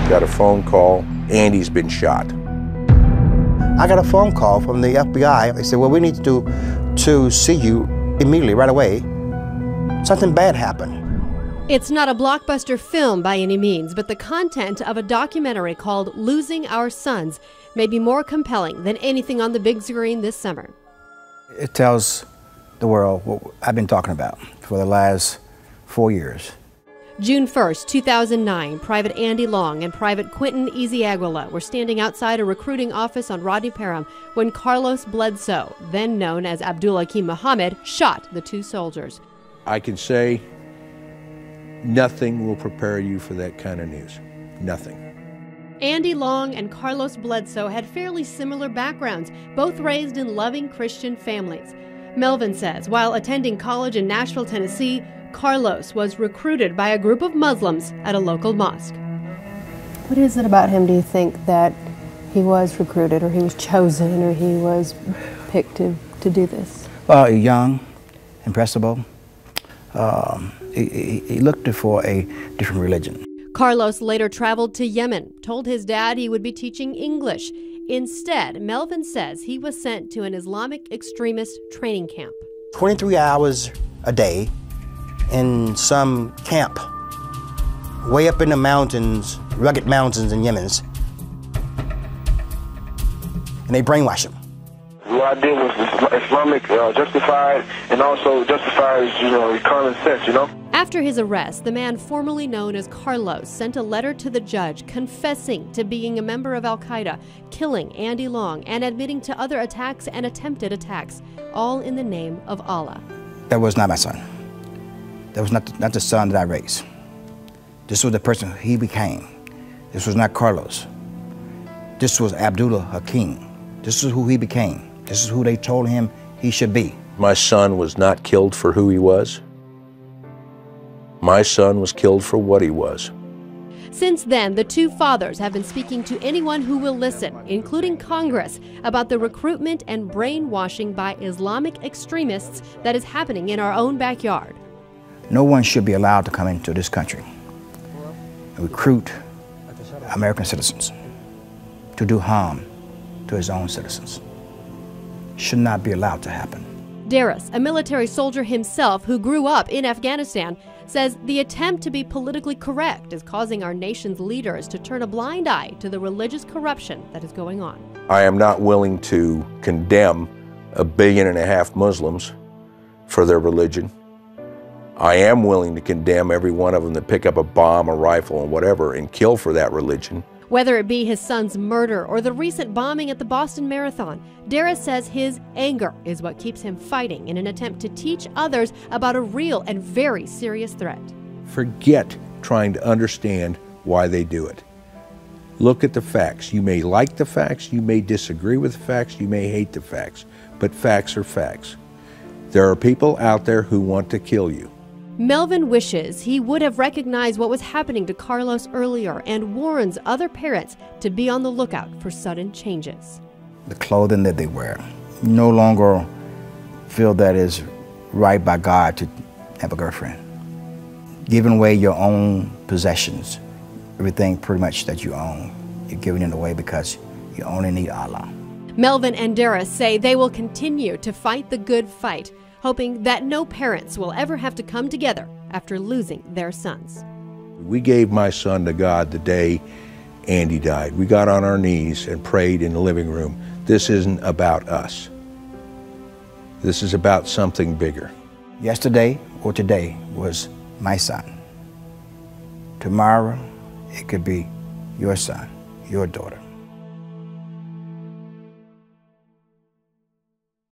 Got a phone call, Andy's been shot. I got a phone call from the FBI. They said, well, we need to see you immediately, right away. Something bad happened. It's not a blockbuster film by any means, but the content of a documentary called Losing Our Sons may be more compelling than anything on the big screen this summer. It tells the world what I've been talking about for the last 4 years. June 1st, 2009, Private Andy Long and Private Quentin Ezeaguila were standing outside a recruiting office on Rodney Parham when Carlos Bledsoe, then known as Abdul-Hakim Muhammad, shot the two soldiers. I can say nothing will prepare you for that kind of news. Nothing. Andy Long and Carlos Bledsoe had fairly similar backgrounds, both raised in loving Christian families. Melvin says while attending college in Nashville, Tennessee, Carlos was recruited by a group of Muslims at a local mosque. What is it about him, do you think, that he was recruited or he was chosen or he was picked to do this? Well, young, impressible. He looked for a different religion. Carlos later traveled to Yemen, told his dad he would be teaching English. Instead, Melvin says he was sent to an Islamic extremist training camp. 23 hours a day in some camp way up in the mountains, rugged mountains in Yemen. And they brainwash him. What I did was Islamic justified and also justifies, common sense, After his arrest, the man formerly known as Carlos sent a letter to the judge confessing to being a member of Al-Qaeda, killing Andy Long, and admitting to other attacks and attempted attacks, all in the name of Allah. That was not my son. That was not the son that I raised. This was the person he became. This was not Carlos. This was Abdul-Hakim. This is who he became. This is who they told him he should be. My son was not killed for who he was. My son was killed for what he was. Since then, the two fathers have been speaking to anyone who will listen, including Congress, about the recruitment and brainwashing by Islamic extremists that is happening in our own backyard. No one should be allowed to come into this country and recruit American citizens to do harm to his own citizens. Should not be allowed to happen. Darius, a military soldier himself who grew up in Afghanistan, says the attempt to be politically correct is causing our nation's leaders to turn a blind eye to the religious corruption that is going on. I am not willing to condemn 1.5 billion Muslims for their religion. I am willing to condemn every one of them that pick up a bomb, a rifle, and whatever and kill for that religion. Whether it be his son's murder or the recent bombing at the Boston Marathon, Darius says his anger is what keeps him fighting in an attempt to teach others about a real and very serious threat. Forget trying to understand why they do it. Look at the facts. You may like the facts, you may disagree with the facts, you may hate the facts, but facts are facts. There are people out there who want to kill you. Melvin wishes he would have recognized what was happening to Carlos earlier and warns other parents to be on the lookout for sudden changes. The clothing that they wear, no longer feel that is right by God to have a girlfriend. Giving away your own possessions, everything pretty much that you own, you're giving it away because you only need Allah. Melvin and Darius say they will continue to fight the good fight, hoping that no parents will ever have to come together after losing their sons. We gave my son to God the day Andy died. We got on our knees and prayed in the living room. This isn't about us. This is about something bigger. Yesterday or today was my son. Tomorrow, it could be your son, your daughter.